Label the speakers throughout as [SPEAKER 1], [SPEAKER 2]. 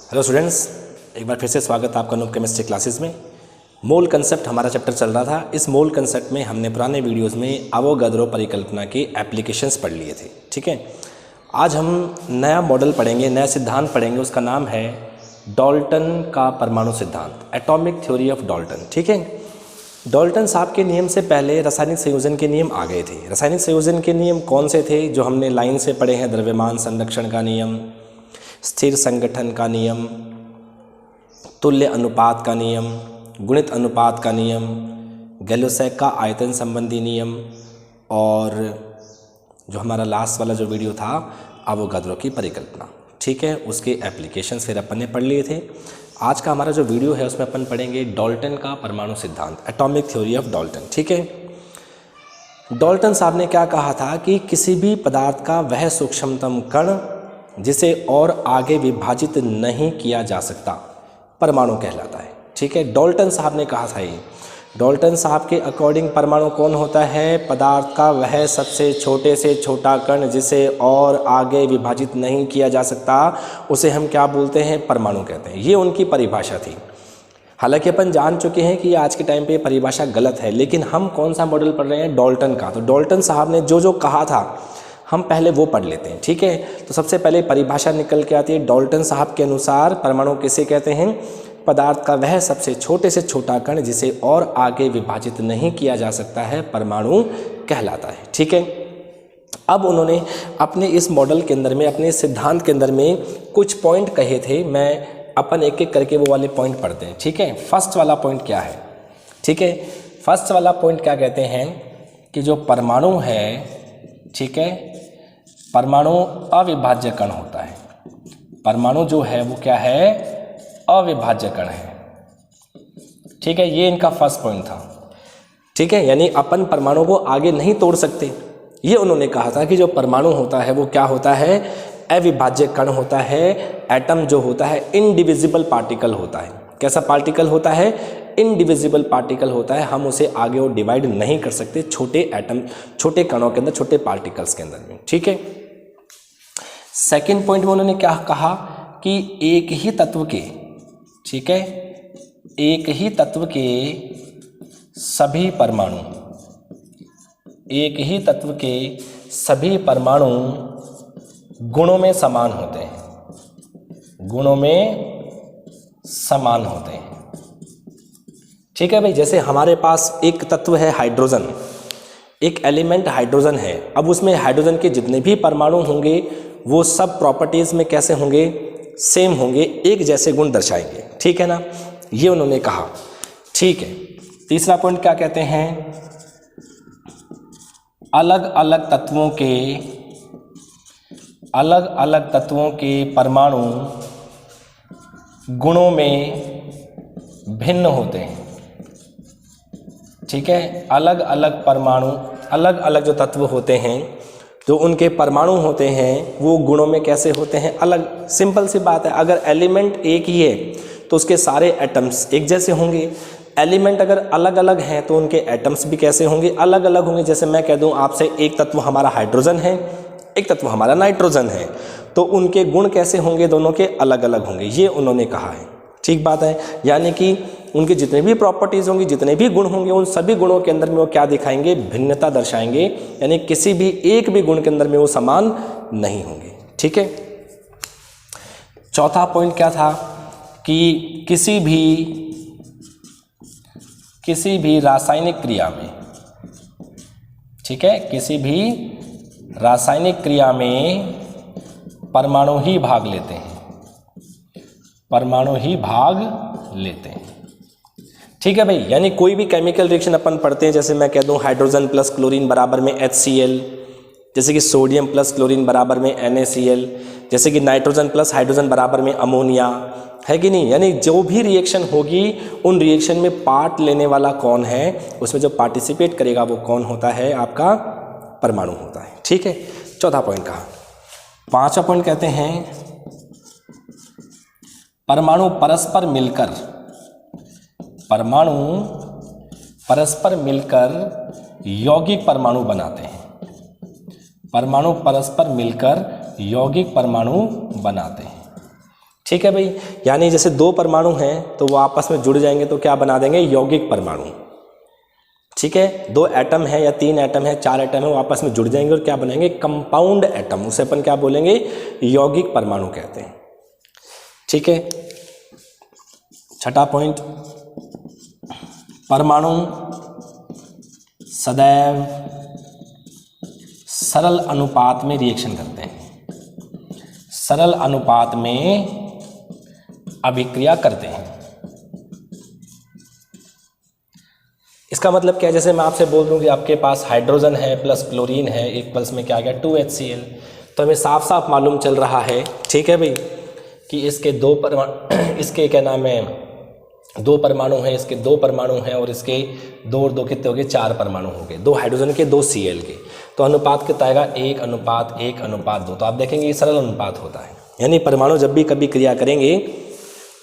[SPEAKER 1] Hello students, एक बार फिर से स्वागत है आपका नो केमिस्ट्री क्लासेस में। मोल कंसेप्ट हमारा चैप्टर चल रहा था। इस मोल कंसेप्ट में हमने पुराने वीडियोस में अवोगाद्रो परिकल्पना के एप्लीकेशंस पढ़ लिए थे। ठीक है, आज हम नया मॉडल पढ़ेंगे, नया सिद्धांत पढ़ेंगे। उसका नाम है डाल्टन का परमाणु सिद्धांत, एटॉमिक थ्योरी ऑफ डाल्टन। ठीक है, डाल्टन साहब के नियम से पहले रासायनिक संयोजन के नियम आ गए थे। रासायनिक संयोजन के नियम कौन से थे जो हमने लाइन से पढ़े हैं? द्रव्यमान संरक्षण का नियम, स्थिर संगठन का नियम, तुल्य अनुपात का नियम, गुणित अनुपात का नियम, गैलोसैक का आयतन संबंधी नियम, और जो हमारा लास्ट वाला जो वीडियो था अवोगाद्रो की परिकल्पना। ठीक है, उसके एप्लीकेशंस फिर अपन ने पढ़ लिए थे। आज का हमारा जो वीडियो है उसमें अपन पढ़ेंगे डाल्टन का परमाणु सिद्धांत, एटॉमिक थ्योरी ऑफ डाल्टन। ठीक है, डाल्टन साहब ने क्या कहा था कि किसी भी पदार्थ का वह सूक्ष्मतम कण जिसे और आगे विभाजित नहीं किया जा सकता परमाणु कहलाता है। ठीक है, डाल्टन साहब ने कहा था ये। डाल्टन साहब के अकॉर्डिंग परमाणु कौन होता है? पदार्थ का वह सबसे छोटे से छोटा कण जिसे और आगे विभाजित नहीं किया जा सकता, उसे हम क्या बोलते हैं? परमाणु कहते हैं। ये उनकी परिभाषा थी। हालांकि अपन जान चुके हैं कि आज के टाइम पे परिभाषा गलत है, लेकिन हम कौन सा मॉडल पढ़ रहे हैं? डाल्टन का। तो डाल्टन साहब ने जो जो कहा था हम पहले वो पढ़ लेते हैं। ठीक है, तो सबसे पहले परिभाषा निकल के आती है। डाल्टन साहब के अनुसार परमाणु किसे कहते हैं? पदार्थ का वह सबसे छोटे से छोटा कण जिसे और आगे विभाजित नहीं किया जा सकता है परमाणु कहलाता है। ठीक है, अब उन्होंने अपने इस मॉडल के अंदर में, अपने सिद्धांत के अंदर में कुछ पॉइंट कहे थे। मैं अपन एक एक करके वो वाले पॉइंट पढ़ते हैं। ठीक है, फर्स्ट वाला पॉइंट क्या है? ठीक है, फर्स्ट वाला पॉइंट क्या कहते हैं कि जो परमाणु है, ठीक है, परमाणु अविभाज्य कण होता है। परमाणु जो है वो क्या है? अविभाज्य कण है। ठीक है, ये इनका फर्स्ट पॉइंट था। ठीक है, यानी अपन परमाणु को आगे नहीं तोड़ सकते। ये उन्होंने कहा था कि जो परमाणु होता है वो क्या होता है? अविभाज्य कण होता है। एटम जो होता है इनडिविजिबल पार्टिकल होता है। कैसा पार्टिकल होता है? इनडिविजिबल पार्टिकल होता है। हम उसे आगे और डिवाइड नहीं कर सकते छोटे एटम, छोटे कणों के अंदर, छोटे पार्टिकल्स के अंदर में। ठीक है, सेकंड पॉइंट में उन्होंने क्या कहा कि एक ही तत्व के, ठीक है, एक ही तत्व के सभी परमाणु, एक ही तत्व के सभी परमाणु गुणों में समान होते हैं। गुणों में समान होते हैं। ठीक है भाई, जैसे हमारे पास एक तत्व है हाइड्रोजन, एक एलिमेंट हाइड्रोजन है। अब उसमें हाइड्रोजन के जितने भी परमाणु होंगे वो सब प्रॉपर्टीज में कैसे होंगे? सेम होंगे, एक जैसे गुण दर्शाएंगे। ठीक है ना, ये उन्होंने कहा। ठीक है, तीसरा पॉइंट क्या कहते हैं? अलग अलग तत्वों के परमाणु गुणों में भिन्न होते हैं। ठीक है, अलग अलग परमाणु, अलग अलग जो तत्व होते हैं, जो उनके परमाणु होते हैं वो गुणों में कैसे होते हैं? अलग। सिंपल सी बात है, अगर एलिमेंट एक ही है तो उसके सारे एटम्स एक जैसे होंगे। एलिमेंट अगर अलग अलग हैं तो उनके एटम्स भी कैसे होंगे? अलग अलग होंगे। जैसे मैं कह दूं आपसे, एक तत्व हमारा हाइड्रोजन है, एक तत्व हमारा नाइट्रोजन है, तो उनके गुण कैसे होंगे? दोनों के अलग अलग होंगे। ये उन्होंने कहा है। ठीक बात है, यानी कि उनके जितने भी प्रॉपर्टीज़ होंगी, जितने भी गुण होंगे, उन सभी गुणों के अंदर में वो क्या दिखाएंगे? भिन्नता दर्शाएंगे। यानी किसी भी एक भी गुण के अंदर में वो समान नहीं होंगे। ठीक है, चौथा पॉइंट क्या था कि किसी भी रासायनिक क्रिया में, ठीक है, किसी भी रासायनिक क्रिया में परमाणु ही भाग लेते हैं। परमाणु ही भाग लेते हैं। ठीक है भाई, यानी कोई भी केमिकल रिएक्शन अपन पढ़ते हैं, जैसे मैं कह दूं हाइड्रोजन प्लस क्लोरीन बराबर में HCl, जैसे कि सोडियम प्लस क्लोरीन बराबर में NaCl, जैसे कि नाइट्रोजन प्लस हाइड्रोजन बराबर में अमोनिया, है कि नहीं? यानी जो भी रिएक्शन होगी उन रिएक्शन में पार्ट लेने वाला कौन है? उसमें जो पार्टिसिपेट करेगा वो कौन होता है? आपका परमाणु होता है। ठीक है, चौथा पॉइंट कहा। पांचवा पॉइंट कहते हैं परमाणु परस्पर मिलकर यौगिक परमाणु बनाते हैं। परमाणु परस्पर मिलकर यौगिक परमाणु बनाते हैं। ठीक है भाई, यानी जैसे 2 परमाणु हैं तो वो आपस में जुड़ जाएंगे तो क्या बना देंगे, यौगिक परमाणु। ठीक है, 2 एटम है या 3 एटम है, 4 एटम है, वो आपस में जुड़ जाएंगे और क्या बनेंगे, कंपाउंड एटम। उसे अपन क्या बोलेंगे, यौगिक परमाणु कहते हैं। ठीक है, छठा पॉइंट, परमाणु सदैव सरल अनुपात में रिएक्शन करते हैं, सरल अनुपात में अभिक्रिया करते हैं। इसका मतलब क्या है, जैसे मैं आपसे बोल दूं कि आपके पास हाइड्रोजन है प्लस क्लोरीन है, एक प्लस में क्या आ गया 2HCl, तो हमें साफ साफ मालूम चल रहा है, ठीक है भाई, कि इसके 2 परमाणु इसके क्या नाम है 2 परमाणु हैं, इसके 2 परमाणु हैं और इसके 2 और 2 कितने हो गए, 4 परमाणु हो गए, 2 हाइड्रोजन के 2 Cl के, तो अनुपात कितना आएगा 1:1:2। तो आप देखेंगे ये सरल अनुपात होता है, यानी परमाणु जब भी कभी क्रिया करेंगे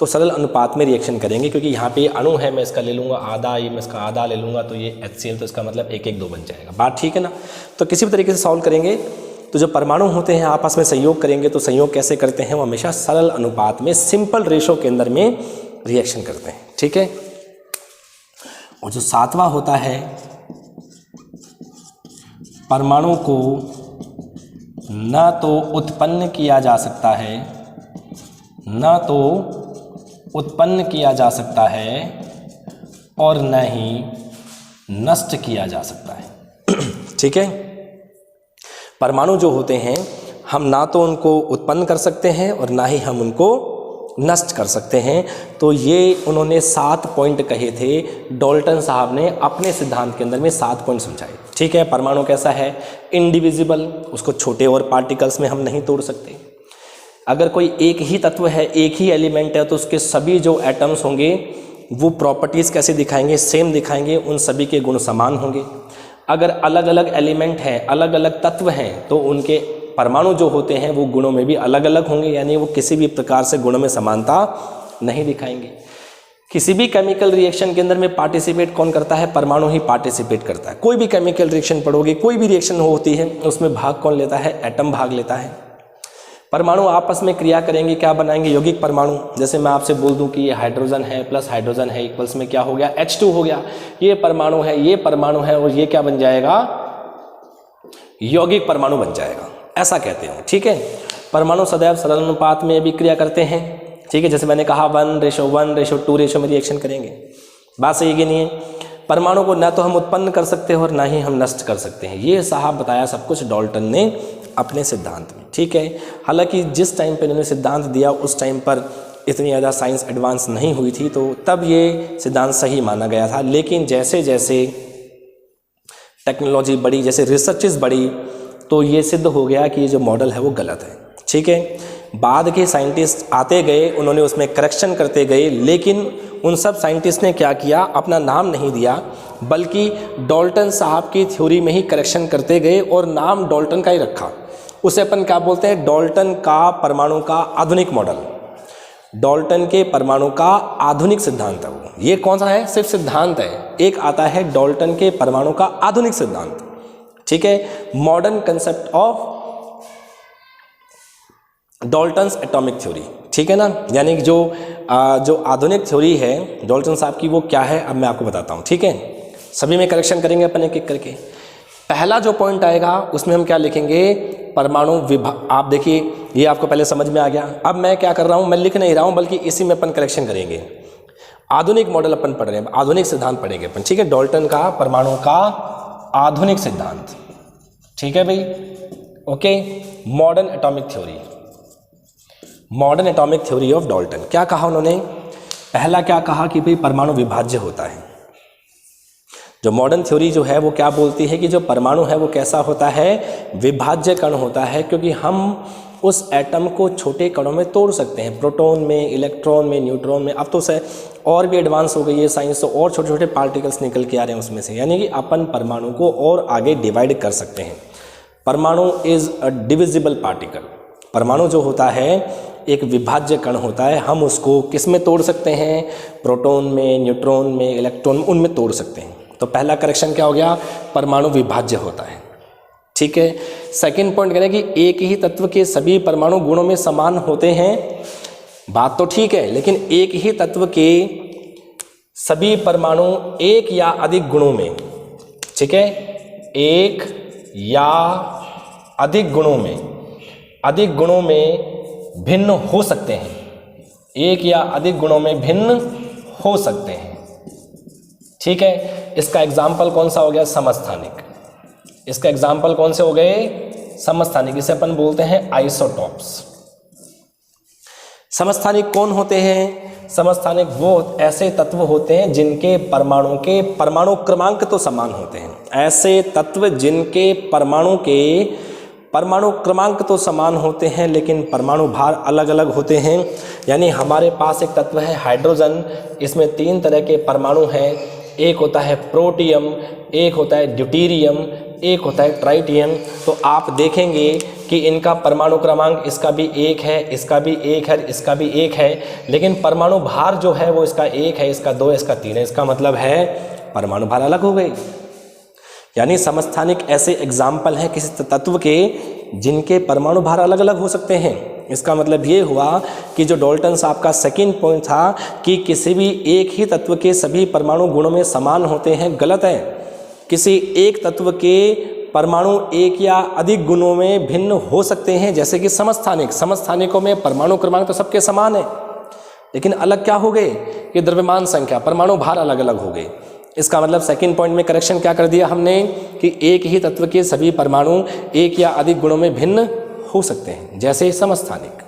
[SPEAKER 1] तो सरल अनुपात में रिएक्शन करेंगे, क्योंकि यहाँ पे अणु है, मैं इसका ले लूँगा आधा, ये मैं इसका आधा ले लूँगा तो ये HCl, तो इसका मतलब 1:1:2 बन जाएगा। बात ठीक है ना। तो किसी भी तरीके से सॉल्व करेंगे तो जो परमाणु होते हैं आपस में संयोग करेंगे, तो संयोग कैसे करते हैं, वो हमेशा सरल अनुपात में सिंपल रेशो के अंदर में रिएक्शन करते हैं। ठीक है, और जो 7वां होता है, परमाणु को न तो उत्पन्न किया जा सकता है, न तो उत्पन्न किया जा सकता है और न ही नष्ट किया जा सकता है। ठीक है, परमाणु जो होते हैं हम ना तो उनको उत्पन्न कर सकते हैं और ना ही हम उनको नष्ट कर सकते हैं। तो ये उन्होंने 7 पॉइंट कहे थे, डाल्टन साहब ने अपने सिद्धांत के अंदर में 7 पॉइंट समझाए। ठीक है, परमाणु कैसा है, इंडिविजिबल, उसको छोटे और पार्टिकल्स में हम नहीं तोड़ सकते। अगर कोई एक ही तत्व है, एक ही एलिमेंट है, तो उसके सभी जो एटम्स होंगे वो प्रॉपर्टीज़ कैसे दिखाएंगे, सेम दिखाएंगे, उन सभी के गुण समान होंगे। अगर अलग अलग एलिमेंट हैं, अलग अलग तत्व हैं, तो उनके परमाणु जो होते हैं वो गुणों में भी अलग अलग होंगे, यानी वो किसी भी प्रकार से गुणों में समानता नहीं दिखाएंगे। किसी भी केमिकल रिएक्शन के अंदर में पार्टिसिपेट कौन करता है, परमाणु ही पार्टिसिपेट करता है। कोई भी केमिकल रिएक्शन पढ़ोगे, कोई भी रिएक्शन होती है, उसमें भाग कौन लेता है, एटम भाग लेता है। परमाणु आपस में क्रिया करेंगे, क्या बनाएंगे, यौगिक परमाणु। जैसे मैं आपसे बोल दूं कि ये हाइड्रोजन है प्लस हाइड्रोजन है, इक्वल्स में क्या हो गया, H2 हो गया। ये परमाणु है, ये परमाणु है, और ये क्या बन जाएगा, यौगिक परमाणु बन जाएगा, ऐसा कहते हैं। ठीक है, परमाणु सदैव सरल अनुपात में भी क्रिया करते हैं। ठीक है, जैसे मैंने कहा 1:1:2 रेशो में रिएक्शन करेंगे। बात सही कि नहीं है। परमाणु को ना तो हम उत्पन्न कर सकते हैं और ना ही हम नष्ट कर सकते हैं। ये साहब बताया सब कुछ डाल्टन ने अपने सिद्धांत में। ठीक है, हालांकि जिस टाइम पे इन्होंने सिद्धांत दिया उस टाइम पर इतनी ज़्यादा साइंस एडवांस नहीं हुई थी, तो तब ये सिद्धांत सही माना गया था। लेकिन जैसे जैसे टेक्नोलॉजी बढ़ी, जैसे रिसर्चेस बढ़ी, तो ये सिद्ध हो गया कि ये जो मॉडल है वो गलत है। ठीक है, बाद के साइंटिस्ट आते गए, उन्होंने उसमें करेक्शन करते गए, लेकिन उन सब साइंटिस्ट ने क्या किया, अपना नाम नहीं दिया, बल्कि डाल्टन साहब की थ्योरी में ही करेक्शन करते गए और नाम डाल्टन का ही रखा। उसे अपन क्या बोलते हैं, डाल्टन का परमाणु का आधुनिक मॉडल, डाल्टन के परमाणु का आधुनिक सिद्धांत है वो। ये कौन सा है, सिर्फ सिद्धांत है। एक आता है डाल्टन के परमाणु का आधुनिक सिद्धांत। ठीक है, modern concept of Dalton's atomic theory. ठीक है ना, यानी जो आधुनिक थ्योरी है डाल्टन साहब की, वो क्या है अब मैं आपको बताता हूँ। ठीक है, सभी में करेक्शन करेंगे अपन एक एक करके। पहला जो पॉइंट आएगा उसमें हम क्या लिखेंगे, परमाणु विभाग। आप देखिए, ये आपको पहले समझ में आ गया। अब मैं क्या कर रहा हूँ, मैं लिख नहीं रहा हूँ, बल्कि इसी में अपन करेक्शन करेंगे। आधुनिक मॉडल अपन पढ़ रहे हैं, आधुनिक सिद्धांत पढ़ेंगे अपन। ठीक है, डाल्टन का परमाणु का आधुनिक सिद्धांत। ठीक है भाई, okay. Modern atomic theory, modern atomic theory of Dalton. क्या कहा उन्होंने, पहला क्या कहा कि भाई परमाणु विभाज्य होता है। जो मॉडर्न थ्योरी जो है वो क्या बोलती है कि जो परमाणु है वो कैसा होता है, विभाज्य कण होता है, क्योंकि हम उस एटम को छोटे कणों में तोड़ सकते हैं, प्रोटॉन में, इलेक्ट्रॉन में, न्यूट्रॉन में। अब तो से और भी एडवांस हो गई है साइंस, तो और छोटे छोटे पार्टिकल्स निकल के आ रहे हैं उसमें से, यानी कि अपन परमाणु को और आगे डिवाइड कर सकते हैं। परमाणु इज अ डिविजिबल पार्टिकल। परमाणु जो होता है एक विभाज्य कण होता है, हम उसको किस में तोड़ सकते हैं, प्रोटॉन में, न्यूट्रॉन में, इलेक्ट्रॉन में, उनमें तोड़ सकते हैं। तो पहला करेक्शन क्या हो गया, परमाणु विभाज्य होता है। ठीक है, सेकंड पॉइंट कह रहे हैं कि एक ही तत्व के सभी परमाणु गुणों में समान होते हैं। बात तो ठीक है, लेकिन एक ही तत्व के सभी परमाणु एक या अधिक गुणों में, ठीक है, एक या अधिक गुणों में भिन्न हो सकते हैं, एक या अधिक गुणों में भिन्न हो सकते हैं, ठीक है। इसका एग्जाम्पल कौन सा हो गया? समस्थानिक। इसका एग्जाम्पल कौन से हो गए? समस्थानिक। इसे अपन बोलते हैं आइसोटॉप्स। समस्थानिक कौन होते हैं? समस्थानिक वो ऐसे तत्व होते हैं जिनके परमाणु क्रमांक तो समान होते हैं। ऐसे तत्व जिनके परमाणु क्रमांक तो समान होते हैं लेकिन परमाणु भार अलग अलग होते हैं। यानी हमारे पास एक तत्व है हाइड्रोजन, इसमें 3 तरह के परमाणु हैं। एक होता है प्रोटियम, एक होता है ड्यूटेरियम, एक होता है ट्राइटियम। तो आप देखेंगे कि इनका परमाणु क्रमांक इसका भी 1 है, इसका भी 1 है, इसका भी 1 है, लेकिन परमाणु भार जो है वो इसका 1 है, इसका 2 है, इसका 3 है। इसका मतलब है परमाणु भार अलग हो गए। यानी समस्थानिक ऐसे एग्जाम्पल हैं किसी तत्व के जिनके परमाणु भार अलग अलग हो सकते हैं। इसका मतलब ये हुआ कि जो डाल्टन साहब का सेकंड पॉइंट था कि किसी भी एक ही तत्व के सभी परमाणु गुणों में समान होते हैं, गलत है। किसी एक तत्व के परमाणु एक या अधिक गुणों में भिन्न हो सकते हैं, जैसे कि समस्थानिकों में परमाणु क्रमांक तो सबके समान है, लेकिन अलग क्या हो गए कि द्रव्यमान संख्या, परमाणु भार अलग अलग हो गए। इसका मतलब सेकंड पॉइंट में करेक्शन क्या कर दिया हमने कि एक ही तत्व के सभी परमाणु एक या अधिक गुणों में भिन्न हो सकते हैं, जैसे समस्थानिक,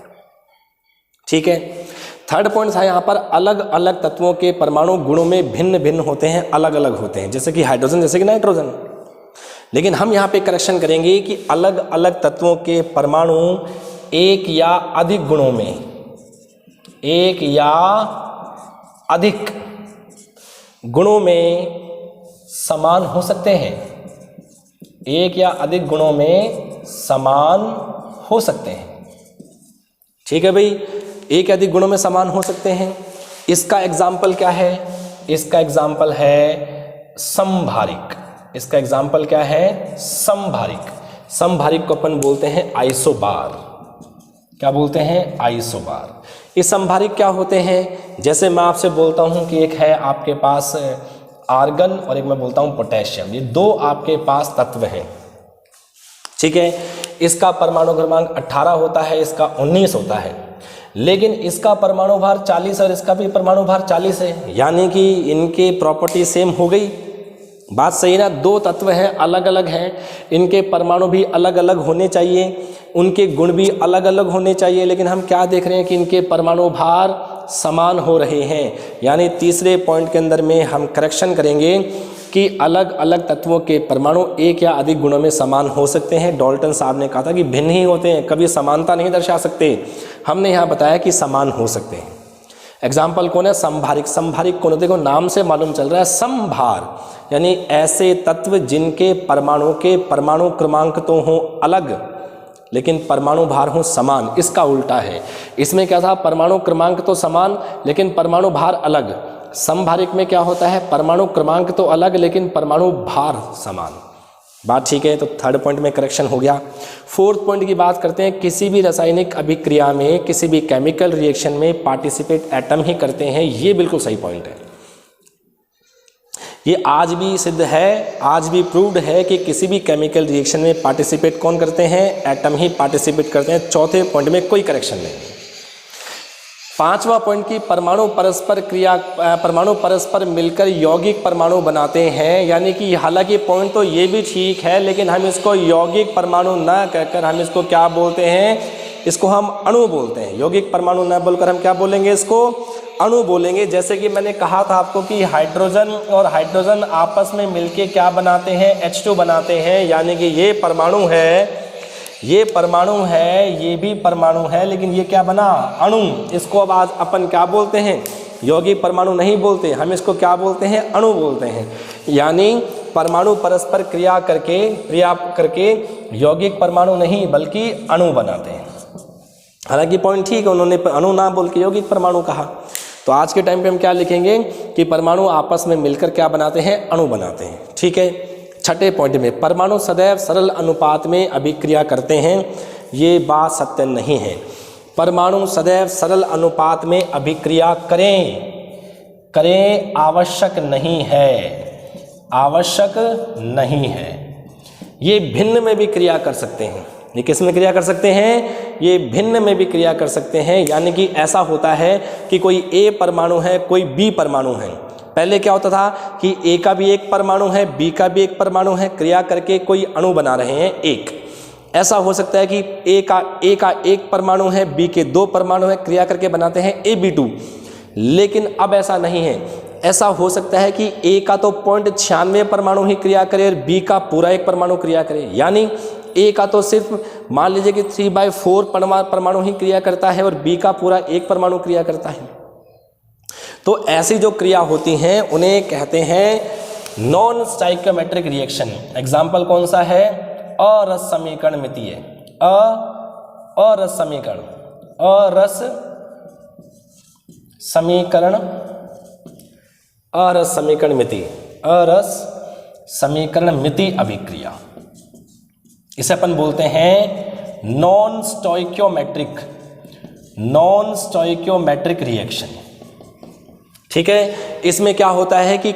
[SPEAKER 1] ठीक है। थर्ड पॉइंट था यहाँ पर अलग अलग तत्वों के परमाणु गुणों में भिन्न भिन्न होते हैं, अलग अलग होते हैं, जैसे कि हाइड्रोजन, जैसे कि नाइट्रोजन। लेकिन हम यहाँ पे करेक्शन करेंगे कि अलग अलग तत्वों के परमाणु एक या अधिक गुणों में, एक या अधिक गुणों में समान हो सकते हैं, एक या अधिक गुणों में समान हो सकते हैं, ठीक है भाई, एक या अधिक गुणों में समान हो सकते हैं। इसका एग्जाम्पल क्या है? इसका एग्जाम्पल है समभारिक। इसका एग्जाम्पल क्या है? समभारिक। समभारिक को अपन बोलते हैं आइसोबार। क्या बोलते हैं? आइसोबार। ये समभारिक क्या होते हैं? जैसे मैं आपसे बोलता हूं कि एक है आपके पास आर्गन और एक मैं बोलता हूं पोटेशियम, ये 2 आपके पास तत्व हैं, ठीक है। इसका परमाणु क्रमांक 18 होता है, इसका 19 होता है, लेकिन इसका परमाणु भार 40 और इसका भी परमाणु भार 40 है, यानी कि इनके प्रॉपर्टी सेम हो गई। बात सही ना? 2 तत्व हैं, अलग अलग हैं, इनके परमाणु भी अलग अलग होने चाहिए, उनके गुण भी अलग अलग होने चाहिए, लेकिन हम क्या देख रहे हैं कि इनके परमाणु भार समान हो रहे हैं। यानी तीसरे पॉइंट के अंदर में हम करेक्शन करेंगे कि अलग अलग तत्वों के परमाणु एक या अधिक गुणों में समान हो सकते हैं। डाल्टन साहब ने कहा था कि भिन्न ही होते हैं, कभी समानता नहीं दर्शा सकते। हमने यहाँ बताया कि समान हो सकते हैं। एग्जाम्पल कौन है? समभारिक। समभारिक कौन? देखो नाम से मालूम चल रहा है समभार, यानी ऐसे तत्व जिनके परमाणु क्रमांक तो हों अलग लेकिन परमाणु भार हों समान। इसका उल्टा है, इसमें क्या था? परमाणु क्रमांक तो समान लेकिन परमाणु भार अलग। समभारिक में क्या होता है? परमाणु क्रमांक तो अलग लेकिन परमाणु भार समान। बात ठीक है, तो थर्ड पॉइंट में करेक्शन हो गया। फोर्थ पॉइंट की बात करते हैं। किसी भी रासायनिक अभिक्रिया में, किसी भी केमिकल रिएक्शन में पार्टिसिपेट एटम ही करते हैं, ये बिल्कुल सही पॉइंट है। ये आज भी सिद्ध है, आज भी प्रूव्ड है कि किसी भी केमिकल रिएक्शन में पार्टिसिपेट कौन करते हैं? एटम ही पार्टिसिपेट करते हैं। चौथे पॉइंट में कोई करेक्शन नहीं। पांचवा पॉइंट की परमाणु परस्पर मिलकर यौगिक परमाणु बनाते हैं, यानी कि हालांकि पॉइंट तो ये भी ठीक है लेकिन हम इसको यौगिक परमाणु ना कहकर हम इसको क्या बोलते हैं? इसको हम अणु बोलते हैं। यौगिक परमाणु ना बोलकर हम क्या बोलेंगे? इसको अणु बोलेंगे। जैसे कि मैंने कहा था आपको कि हाइड्रोजन और हाइड्रोजन आपस में मिलके क्या बनाते हैं? H2 बनाते हैं, यानी कि ये परमाणु है, ये परमाणु है, ये भी परमाणु है, लेकिन ये क्या बना? अणु। इसको अब आज अपन क्या बोलते हैं? यौगिक परमाणु नहीं बोलते, हम इसको क्या बोलते हैं? अणु बोलते हैं। यानी परमाणु परस्पर क्रिया करके यौगिक परमाणु नहीं बल्कि अणु बनाते हैं। हालांकि पॉइंट ठीक है, उन्होंने अणु ना बोल के यौगिक परमाणु कहा। तो आज के टाइम पे हम क्या लिखेंगे कि परमाणु आपस में मिलकर क्या बनाते हैं? अणु बनाते हैं, ठीक है। छठे पॉइंट में परमाणु सदैव सरल अनुपात में अभिक्रिया करते हैं, ये बात सत्य नहीं है। परमाणु सदैव सरल अनुपात में अभिक्रिया करें आवश्यक नहीं है, आवश्यक नहीं है। ये भिन्न में भी क्रिया कर सकते हैं। ये किस में क्रिया कर सकते हैं? ये भिन्न में भी क्रिया कर सकते हैं। यानी कि ऐसा होता है कि कोई ए परमाणु है, कोई बी परमाणु है। पहले क्या होता था कि ए का भी एक परमाणु है, बी का भी एक परमाणु है, क्रिया करके कोई अणु बना रहे हैं एक। ऐसा हो सकता है कि ए का एक परमाणु है, बी के दो परमाणु है, क्रिया करके बनाते हैं AB2। लेकिन अब ऐसा नहीं है। ऐसा हो सकता है कि ए का तो 0.96 परमाणु ही क्रिया करे और बी का पूरा एक परमाणु क्रिया करे। यानी ए का तो सिर्फ मान लीजिए कि 3/4 परमाणु ही क्रिया करता है और बी का पूरा एक परमाणु क्रिया करता है। तो ऐसी जो क्रिया होती हैं उन्हें कहते हैं नॉन स्टाइकियोमेट्रिक रिएक्शन। एग्जाम्पल कौन सा है? अरस समीकरण मितीय, अरस समीकरण, अरस समीकरण, अरस समीकरण मिति, अरस समीकरण मिति अभिक्रिया। इसे अपन बोलते हैं non stoichiometric, non stoichiometric reaction. ठीक है। इसमें क्या होता है कि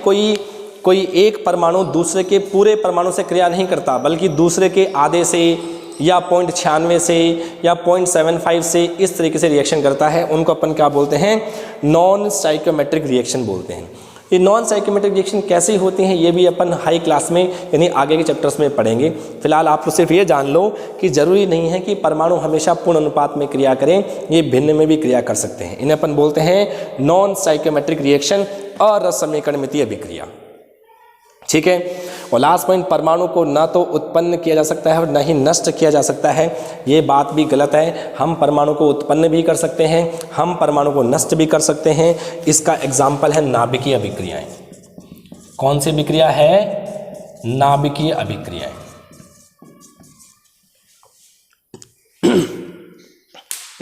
[SPEAKER 1] कोई एक परमाणु दूसरे के पूरे परमाणु से क्रिया नहीं करता, बल्कि दूसरे के आधे से या 0.96 से या 0.75 से इस तरीके से रिएक्शन करता है। उनको अपन क्या बोलते हैं? नॉन स्टाइकियोमेट्रिक रिएक्शन बोलते हैं। ये नॉन स्टाइकियोमेट्रिक रिएक्शन कैसी होती हैं ये भी अपन हाई क्लास में यानी आगे के चैप्टर्स में पढ़ेंगे। फिलहाल आप तो सिर्फ ये जान लो कि जरूरी नहीं है कि परमाणु हमेशा पूर्ण अनुपात में क्रिया करें, ये भिन्न में भी क्रिया कर सकते हैं। इन्हें अपन बोलते हैं नॉन स्टाइकियोमेट्रिक रिएक्शन और रस समीकरण मितीय अभिक्रिया। ठीक है। और लास्ट पॉइंट, परमाणु को ना तो उत्पन्न किया जा सकता है और न ही नष्ट किया जा सकता है। ये बात भी गलत है। हम परमाणु को उत्पन्न भी कर सकते हैं, हम परमाणु को नष्ट भी कर सकते हैं। इसका एग्जाम्पल है नाभिकीय अभिक्रियाएं। कौन सी अभिक्रिया है? नाभिकीय अभिक्रियाएं।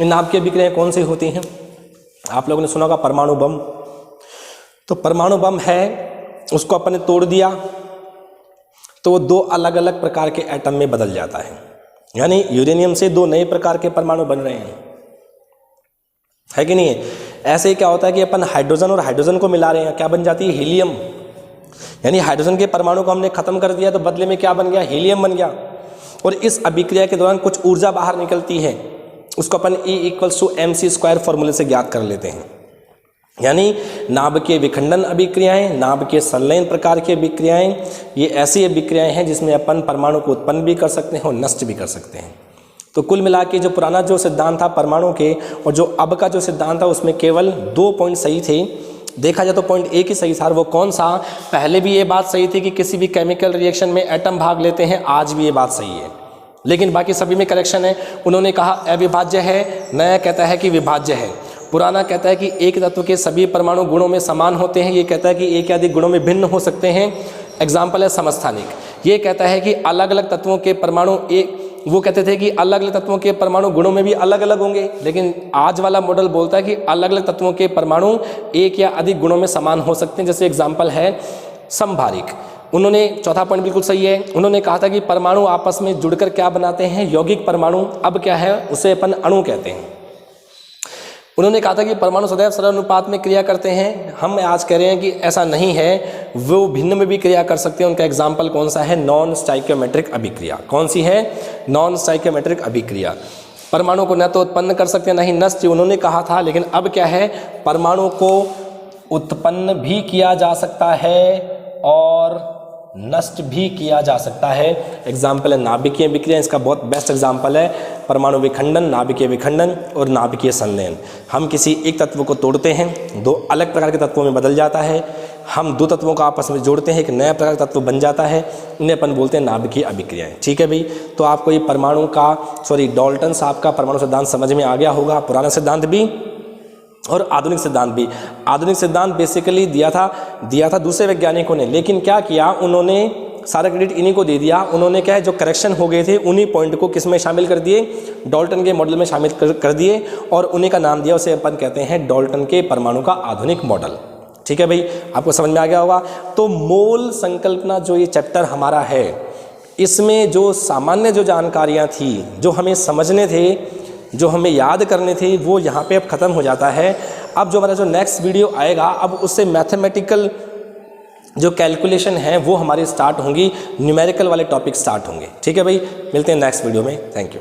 [SPEAKER 1] नाभिकीय अभिक्रियाएं कौन सी होती हैं? आप लोगों ने सुना होगा परमाणु बम। तो परमाणु बम है, उसको अपन ने तोड़ दिया तो वो दो अलग अलग प्रकार के एटम में बदल जाता है। यानी यूरेनियम से दो नए प्रकार के परमाणु बन रहे हैं, है कि नहीं है? ऐसे ही क्या होता है कि अपन हाइड्रोजन और हाइड्रोजन को मिला रहे हैं, क्या बन जाती है? हीलियम। यानी हाइड्रोजन के परमाणु को हमने खत्म कर दिया तो बदले में क्या बन गया? हीलियम बन गया। और इस अभिक्रिया के दौरान कुछ ऊर्जा बाहर निकलती है, उसको अपन E=mc² फॉर्मूले से ज्ञात कर लेते हैं। यानी नाभिकीय विखंडन अभिक्रियाएं, नाभिकीय संलयन प्रकार की अभिक्रियाएं, ये ऐसी अभिक्रियाएं हैं जिसमें अपन परमाणु को उत्पन्न भी कर सकते हैं और नष्ट भी कर सकते हैं। तो कुल मिला के जो पुराना जो सिद्धांत था परमाणु के और जो अब का जो सिद्धांत था उसमें केवल 2 पॉइंट सही थे। देखा जाए तो पॉइंट एक ही सही था, वो कौन सा? पहले भी ये बात सही थी कि किसी भी केमिकल रिएक्शन में एटम भाग लेते हैं, आज भी ये बात सही है। लेकिन बाकी सभी में करेक्शन है। उन्होंने कहा अविभाज्य है, नया कहता है कि विभाज्य है। पुराना कहता है कि एक तत्व के सभी परमाणु गुणों में समान होते हैं, ये कहता है कि एक या अधिक गुणों में भिन्न हो सकते हैं। एग्जाम्पल है समस्थानिक। ये कहता है कि अलग अलग तत्वों के परमाणु वो कहते थे कि अलग अलग तत्वों के परमाणु गुणों में भी अलग अलग होंगे, लेकिन आज वाला मॉडल बोलता है कि अलग अलग तत्वों के परमाणु एक या अधिक गुणों में समान हो सकते हैं। जैसे एग्जाम्पल है समभारिक। उन्होंने चौथा पॉइंट बिल्कुल सही है। उन्होंने कहा था कि परमाणु आपस में जुड़कर क्या बनाते हैं? यौगिक परमाणु। अब क्या है? उसे अपन अणु कहते हैं। उन्होंने कहा था कि परमाणु सदैव सरल अनुपात में क्रिया करते हैं। हम आज कह रहे हैं कि ऐसा नहीं है, वो भिन्न में भी क्रिया कर सकते हैं। उनका एग्जाम्पल कौन सा है? नॉन स्टाइकियोमेट्रिक अभिक्रिया। कौन सी है? नॉन स्टाइकियोमेट्रिक अभिक्रिया। परमाणु को न तो उत्पन्न कर सकते हैं न ही नष्ट, उन्होंने कहा था। लेकिन अब क्या है? परमाणु को उत्पन्न भी किया जा सकता है और नष्ट भी किया जा सकता है। एग्जाम्पल है नाभिकीय अभिक्रिया। इसका बहुत बेस्ट एग्जाम्पल है परमाणु विखंडन, नाभिकीय विखंडन और नाभिकीय संलयन। हम किसी एक तत्व को तोड़ते हैं, दो अलग प्रकार के तत्वों में बदल जाता है। हम दो तत्वों को आपस में जोड़ते हैं, एक नया प्रकार का तत्व बन जाता है। इन्हें अपन बोलते हैं नाभिकीय अभिक्रियाएं। ठीक है भाई। तो आपको ये परमाणु का डाल्टन साहब का परमाणु सिद्धांत समझ में आ गया होगा। पुराना सिद्धांत भी और आधुनिक सिद्धांत भी। आधुनिक सिद्धांत बेसिकली दिया था दूसरे वैज्ञानिकों ने, लेकिन क्या किया उन्होंने? सारा क्रेडिट इन्हीं को दे दिया। उन्होंने क्या है, जो करेक्शन हो गए थे उन्हीं पॉइंट को किस में शामिल कर दिए? डाल्टन के मॉडल में शामिल कर दिए और उन्हीं का नाम दिया, उसे अपन कहते हैं डाल्टन के परमाणु का आधुनिक मॉडल। ठीक है भाई, आपको समझ में आ गया होगा। तो मोल संकल्पना जो ये चैप्टर हमारा है, इसमें जो सामान्य जो जानकारियाँ थी जो हमें समझने थे जो हमें याद करने थे वो यहाँ पे अब ख़त्म हो जाता है। अब जो हमारा जो नेक्स्ट वीडियो आएगा अब उससे मैथमेटिकल जो कैलकुलेशन है वो हमारी स्टार्ट होंगी, न्यूमेरिकल वाले टॉपिक स्टार्ट होंगे। ठीक है भाई, मिलते हैं नेक्स्ट वीडियो में। Thank you.